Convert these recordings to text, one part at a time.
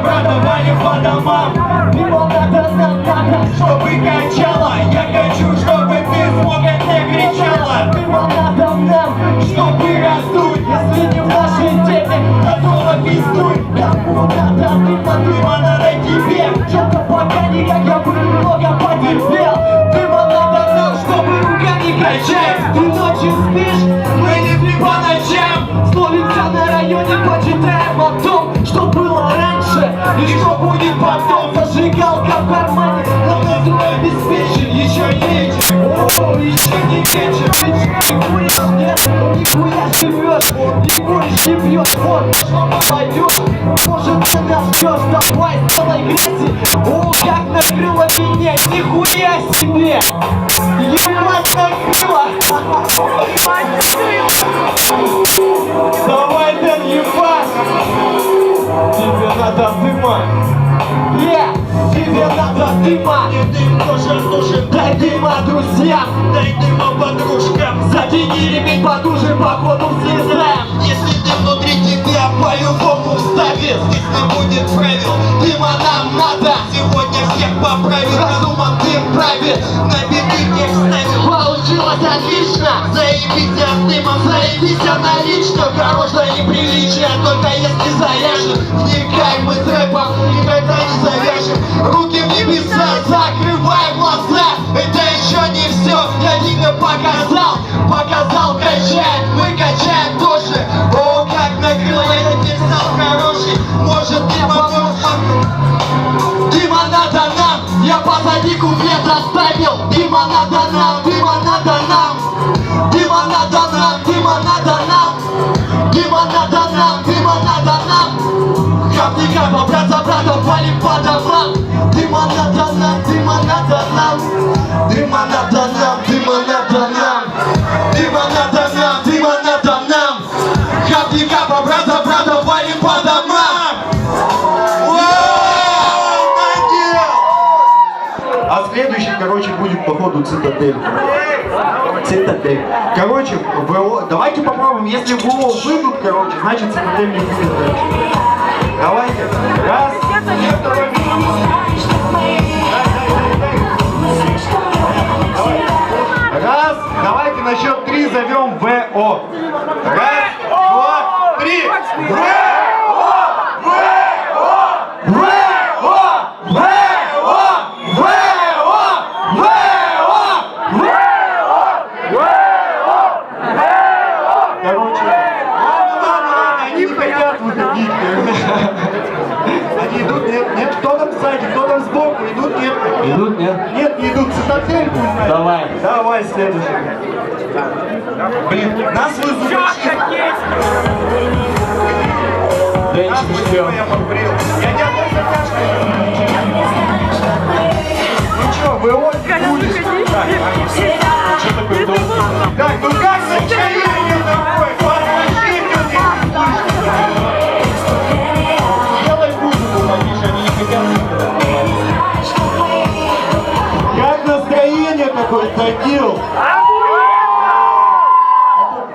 Брата, валим по домам. Его надо нам, чтобы качало. Я хочу, чтобы ты смог не кричала. Его надо нам, чтобы раздуть. Если не в нашей теме, готова пиздуй. Кому надо дыма надо тебе. Что-то пока никак, я бы немного потерпел. Дыма надо нам, чтобы рука не качает. Ты ночью спишь, мы не спим по ночам. Словимся на районе, почитаем о том, что было раньше и что будет потом. Зажигалка в кармане, нам настрой обеспечен. Еще нечем, еще не вечер. Ты че, не куришь, нет? Нихуя живешь, не куришь, не пьешь. Вот, что молодежь, может ты нас ждешь. Давай, сделай грязи. О, как накрыло меня, нихуя себе. Ебать накрыло. Давай, Дэн, ебать. Тебе надо дыма. Тебе надо дыма. Не дым тоже нужен. Дай дыма друзьям, дай дыма подружкам. Затяни ремень потуже, походу слезаем. Если ты внутри тебя по-любому вставит, здесь не будет правил. Дыма нам надо. Сегодня всех поправит. Разумом дым правит. На беды всех ставил. Получилось отлично. Заебись от дыма, заебись аналично. Хорошее неприличие, только если заряжен. Вникай, мы с рэпом никогда не завяжем. Руки в небеса, закрывай глаза. Это еще не все, я дико показал, качает, мы качаем тоже. О, как накрыло, я теперь стал хороший. Может, ты поможешь? Дыма надо нам, я позади куплет оставил. Дыма надо нам, дыма надо нам. Дыма надо нам, дыма надо нам. Дыма надо нам, дыма надо нам. Кап не капа, брат за братом, валим по домам. Дыма надо нам, дыма надо нам. Дыма надо нам, дыма надо нам. Дыма надо нам, дыма надо нам. Кап не капа, брат за братом, валим по домам. А следующий, короче, будет походу цитадель. Цитадель. Короче, давайте попробуем. Если в ВО выйдут, короче, значит цитадель не будет дальше. Давайте. Раз. Раз. Давайте на счет 3 зовем ВО. Раз, два, три. Они идут, нет, кто там сзади, кто там сбоку, идут, нет. Идут, нет? Нет, не идут, цитадель пусть. Давай. Давай, следующий. Блин, нас вызовут. Я подбрил. Я не одной затяжкой. Ну что, вы очень будете? Что такое долго? Так, ну как настроение такое? Как настроение такое, Тагил?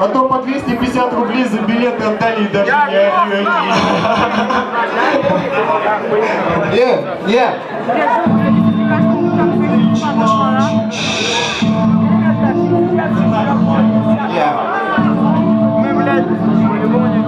А то по 250 рублей за билеты отдали и даже не орёте. Не. Мы, блядь, по-любому не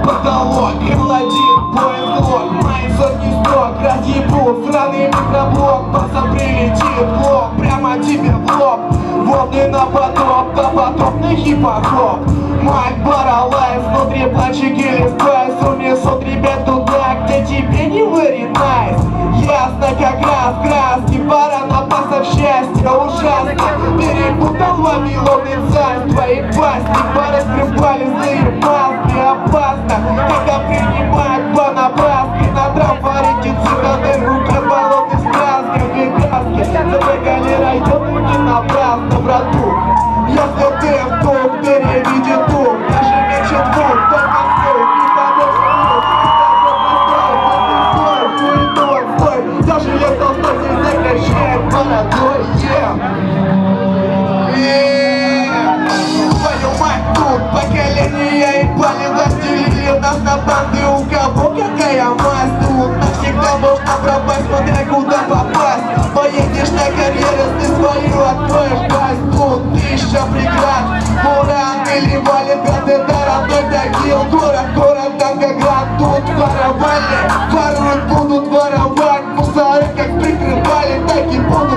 потолок, холодит, поезд, мои сотни строк, разъебу, сраный микроблок, басом прилетит блок, прямо тебе в лоб, водный на потопный хип-хоп. Мать Баралайф, внутри плачек или спайс, унесут ребят туда, где тебе не very nice. Ясно как раз, краски, пара напасов счастья, ужасно. Перепутал Вавилон и царь, твои пасти, пары скрывали злые маски, опасно. Когда принимают понапраске, на трафарике цитадель, руки баллоны с краской, две краски. Забегали районы не напрасно, брату. Если ты вдруг переведи дух, даже меньше двух, только вслух, не поможет стой, даже если толстой здесь кричит бородой, твою мать, тут поколение и пали разделили нас на банды. У кого какая масть, тут навсегда можно пропасть, смотря куда попасть. Поедешь на карьеру, ты свою откроешь пасть. Тут тысяча преград, Муран или Валибрат, это родной Тагил. Город Волгоград, тут воровали, воруют будут воровать. Мусоры как прикрывали, так и будут